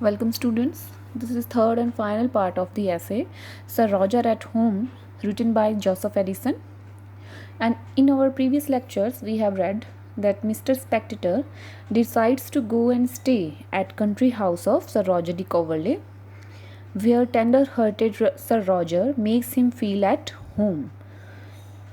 Welcome students. This is third and final part of the essay Sir Roger at Home, written by Joseph Addison. And in our previous lectures we have read that Mr. Spectator decides to go and stay at country house of Sir Roger de Coverley, where tender-hearted Sir Roger makes him feel at home.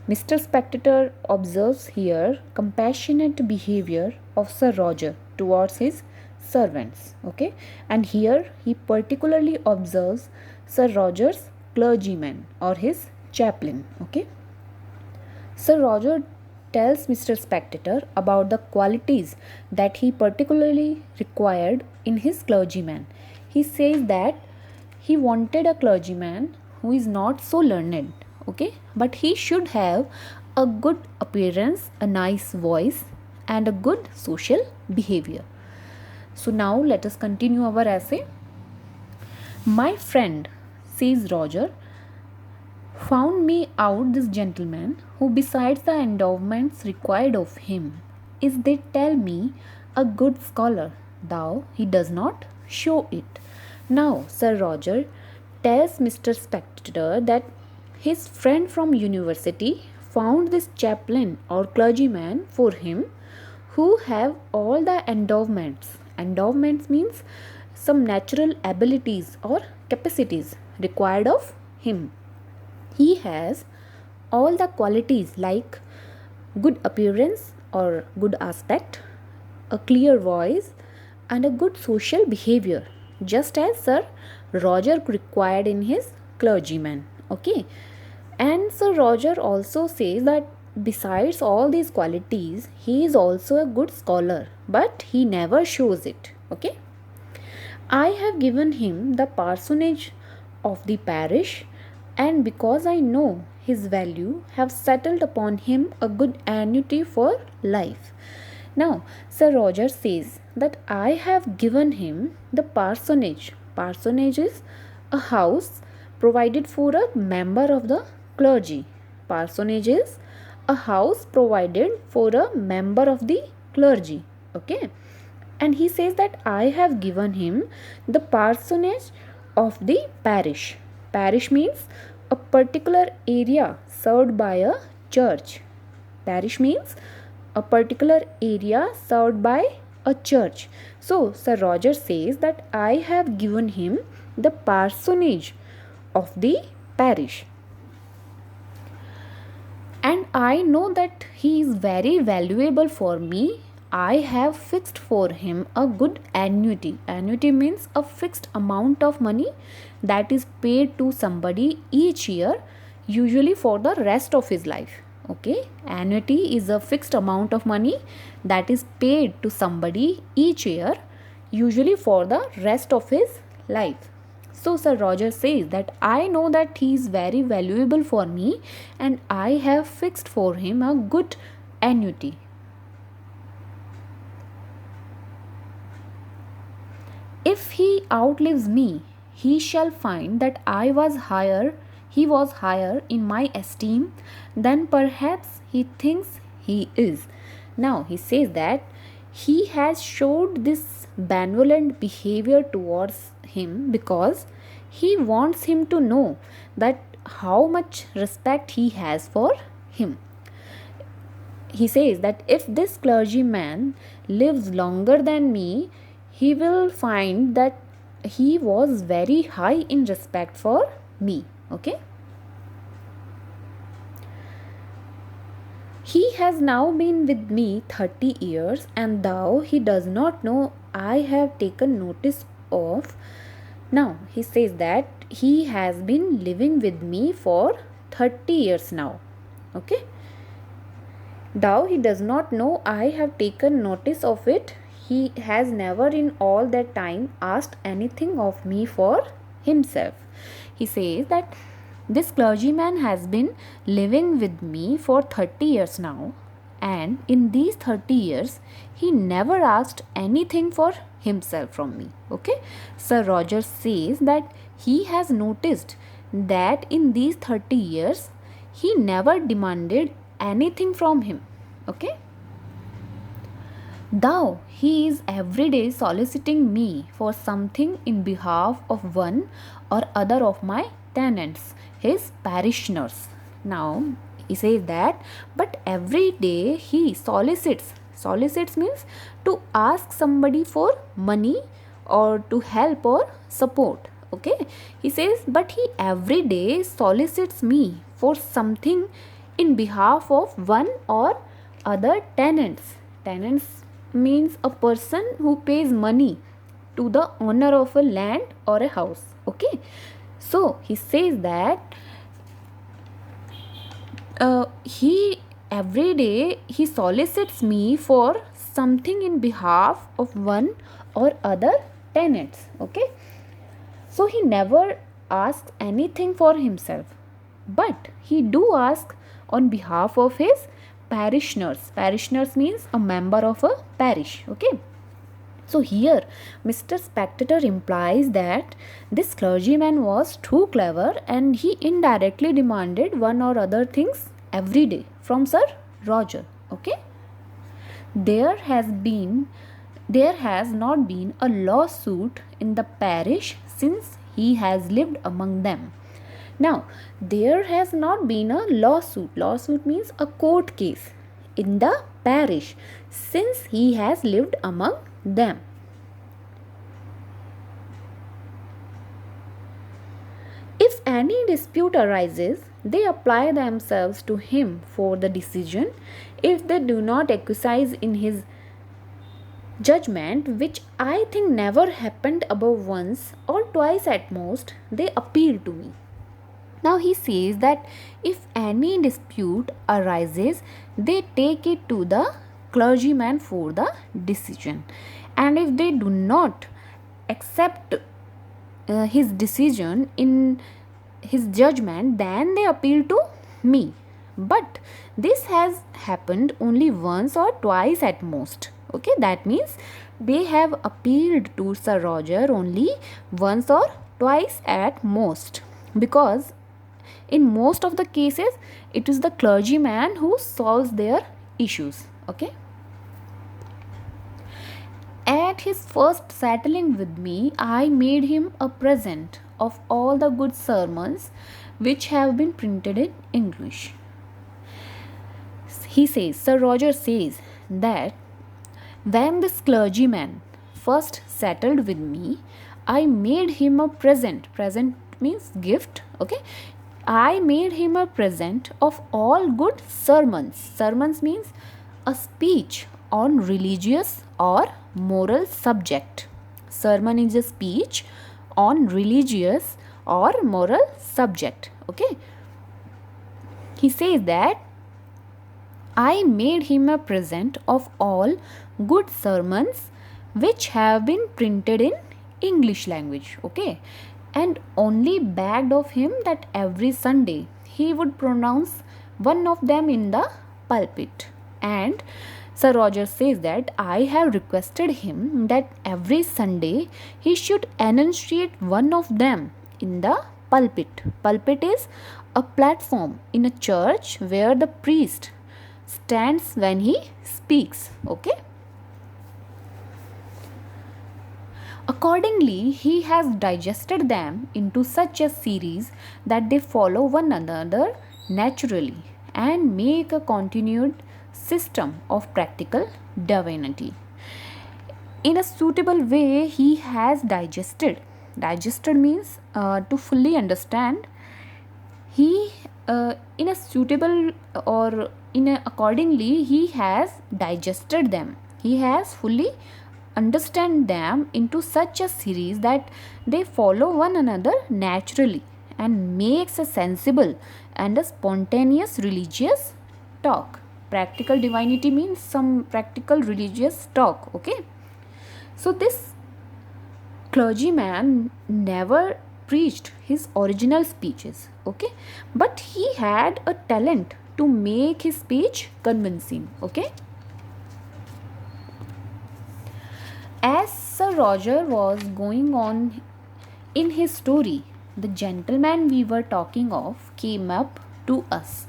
Mr. Spectator observes here compassionate behavior of Sir Roger towards his servants. Okay, and here he particularly observes Sir Roger's clergyman or his chaplain. Okay, Sir Roger tells Mr. Spectator about the qualities that he particularly required in his clergyman. He says that he wanted a clergyman who is not so learned, okay, but he should have a good appearance, a nice voice, and a good social behavior. So now let us continue our essay. My friend, says Roger, found me out this gentleman who, besides the endowments required of him, is, they tell me, a good scholar, though he does not show it. Now Sir Roger tells Mr. Spectator that his friend from university found this chaplain or clergyman for him who have all the endowments. Endowments means some natural abilities or capacities required of him. He has all the qualities like good appearance or good aspect, a clear voice, and a good social behavior, just as Sir Roger required in his clergyman. Okay, and Sir Roger also says that besides all these qualities, he is also a good scholar, but he never shows it. Okay, I have given him the parsonage of the parish, and because I know his value, have settled upon him a good annuity for life. Now, Sir Roger says that I have given him the parsonage. Parsonage is a house provided for a member of the clergy. Parsonage is a house provided for a member of the clergy. Okay, and he says that I have given him the parsonage of the parish. Parish means a particular area served by a church. Parish means a particular area served by a church. So Sir Roger says that I have given him the parsonage of the parish, and I know that he is very valuable for me. I have fixed for him a good annuity. Annuity means a fixed amount of money that is paid to somebody each year, usually for the rest of his life. Okay, annuity is a fixed amount of money that is paid to somebody each year, usually for the rest of his life. So Sir Roger says that I know that he is very valuable for me, and I have fixed for him a good annuity. If he outlives me, he shall find that he was higher in my esteem than perhaps he thinks he is. Now he says that he has showed this benevolent behavior towards him because he wants him to know that how much respect he has for him. He says that if this clergyman lives longer than me, he will find that he was very high in respect for me. Okay, he has now been with me 30 years, and thou he does not know I have taken notice of. Now he says that he has been living with me for 30 years now. Okay, thou he does not know I have taken notice of it. He has never in all that time asked anything of me for himself. He says that this clergyman has been living with me for 30 years now, and in these 30 years he never asked anything for himself from me. Okay, Sir Roger says that he has noticed that in these 30 years he never demanded anything from him. Okay, Thou he is every day soliciting me for something in behalf of one or other of my tenants, his parishioners. Now he says that, but every day he solicits. Solicits means to ask somebody for money or to help or support. Okay, he says, but he every day solicits me for something in behalf of one or other tenants. Tenants means a person who pays money to the owner of a land or a house. Okay, so he says that he every day he solicits me for something in behalf of one or other tenants. Okay, so he never asks anything for himself, but he do ask on behalf of his parishioners. Parishioners means a member of a parish. Okay, so here Mr. Spectator implies that this clergyman was too clever and he indirectly demanded one or other things every day from Sir Roger. Okay, there has not been a lawsuit in the parish since he has lived among them. Now, there has not been a lawsuit. Lawsuit means a court case in the parish since he has lived among them. If any dispute arises, they apply themselves to him for the decision. If they do not acquiesce in his judgment, which I think never happened above once or twice at most, they appeal to me. Now he says that if any dispute arises, they take it to the clergyman for the decision, and if they do not accept his decision in his judgment, then they appeal to me. But this has happened only once or twice at most. Okay, that means they have appealed to Sir Roger only once or twice at most, because in most of the cases it is the clergyman who solves their issues. Okay, at his first settling with me, I made him a present of all the good sermons which have been printed in English. He says, Sir Roger says that when this clergyman first settled with me, I made him a present. Present means gift. Okay, I made him a present of all good sermons. Sermons means a speech on religious or moral subject. Sermon is a speech on religious or moral subject. Okay, he says that I made him a present of all good sermons which have been printed in English language. Okay, and only begged of him that every Sunday he would pronounce one of them in the pulpit. And Sir Roger says that I have requested him that every Sunday he should enunciate one of them in the pulpit. Pulpit is a platform in a church where the priest stands when he speaks. Okay, accordingly he has digested them into such a series that they follow one another naturally and make a continued system of practical divinity. In a suitable way he has digested means to fully understand. He in a suitable or in a accordingly he has digested them, he has fully understand them into such a series that they follow one another naturally and makes a sensible and a spontaneous religious talk. Practical divinity means some practical religious talk. Okay, so this clergyman never preached his original speeches. Okay, but he had a talent to make his speech convincing. Okay, as Sir Roger was going on in his story, the gentleman we were talking of came up to us.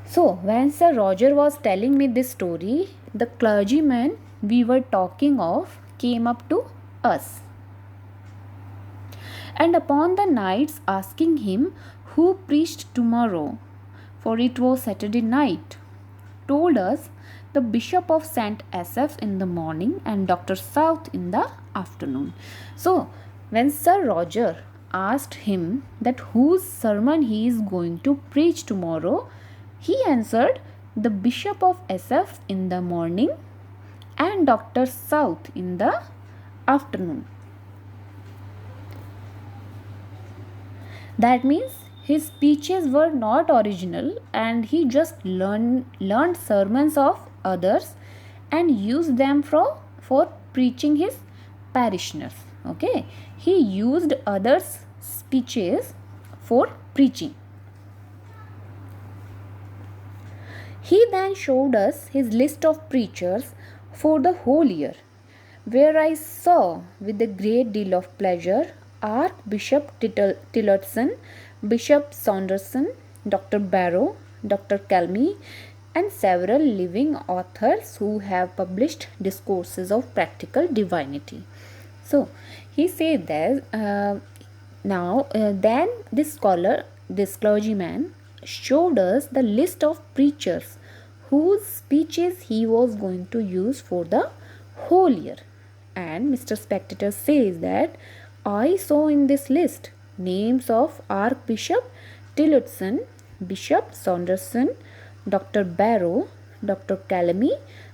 So when Sir Roger was telling me this story, the clergyman we were talking of came up to us. And upon the nights asking him who preached tomorrow, for it was Saturday night, told us the Bishop of St. Asaph in the morning and Dr. South in the afternoon. So, when Sir Roger asked him that whose sermon he is going to preach tomorrow, he answered the Bishop of Asaph in the morning and Dr. South in the afternoon. That means his speeches were not original and he just learned sermons of others and used them for preaching his parishioners. Okay, he used others' speeches for preaching. He then showed us his list of preachers for the whole year, where I saw with a great deal of pleasure Archbishop Tillotson, Bishop Saunderson, Dr. Barrow, Dr. Calmy, and several living authors who have published discourses of practical divinity. So he said that then this scholar, this clergyman, showed us the list of preachers whose speeches he was going to use for the whole year. And Mr. Spectator says that I saw in this list names of Archbishop Tillotson, Bishop Saunderson, Dr. Barrow, Dr. Calamy,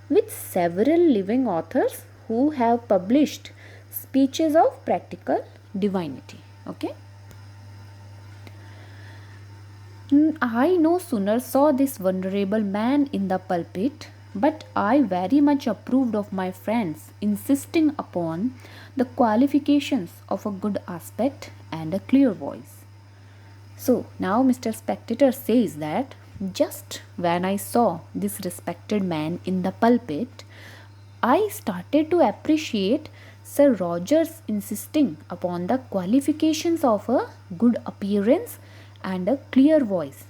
with several living authors who have published speeches of practical divinity. Okay. I no sooner saw this venerable man in the pulpit, but I very much approved of my friends insisting upon the qualifications of a good aspect and a clear voice. So now Mr. Spectator says that just when I saw this respected man in the pulpit, I started to appreciate Sir Roger's insisting upon the qualifications of a good appearance and a clear voice,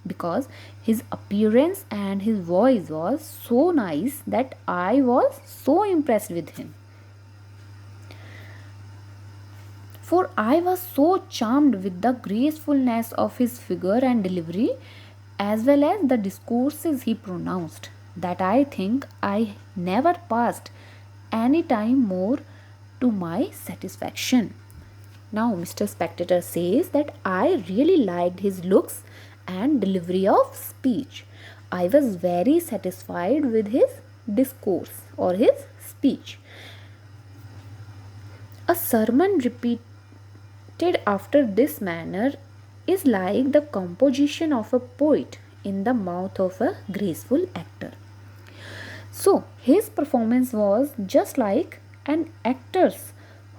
because his appearance and his voice was so nice that I was so impressed with him. For I was so charmed with the gracefulness of his figure and delivery, as well as the discourses he pronounced, that I think I never passed any time more to my satisfaction. Now, Mr. Spectator says that I really liked his looks and delivery of speech. I was very satisfied with his discourse or his speech. A sermon repeated after this manner is like the composition of a poet in the mouth of a graceful actor. So, his performance was just like an actor's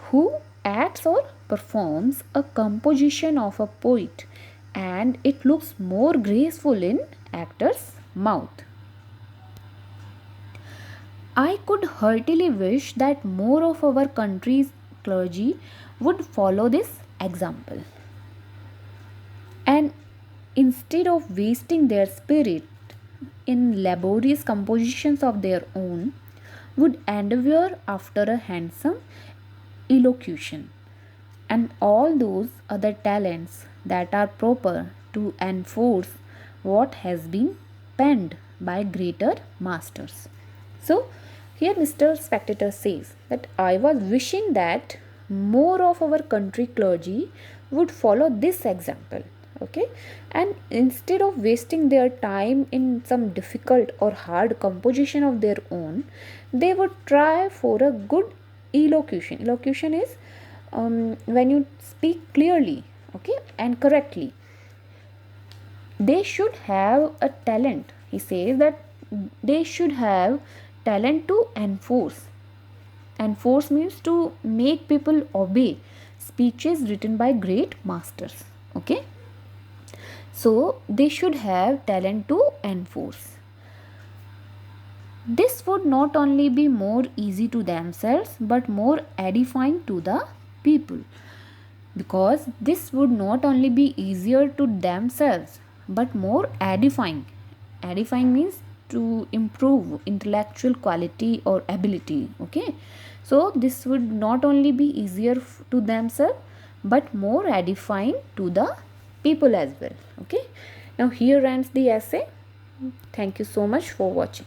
who acts or performs a composition of a poet, and it looks more graceful in actor's mouth. I could heartily wish that more of our country's clergy would follow this example, and instead of wasting their spirit in laborious compositions of their own, would endeavor after a handsome elocution and all those other talents that are proper to enforce what has been penned by greater masters. So, here Mr. Spectator says that I was wishing that more of our country clergy would follow this example. Okay, and instead of wasting their time in some difficult or hard composition of their own, they would try for a good elocution. Elocution is when you speak clearly, okay, and correctly. They should have a talent. He says that they should have talent to enforce. Enforce means to make people obey speeches written by great masters. Okay, so they should have talent to enforce. This would not only be more easy to themselves but more edifying to the people, because this would not only be easier to themselves but more edifying. Edifying means to improve intellectual quality or ability. Okay, so this would not only be easier to themselves but more edifying to the people as well. Okay, now here ends the essay. Thank you so much for watching.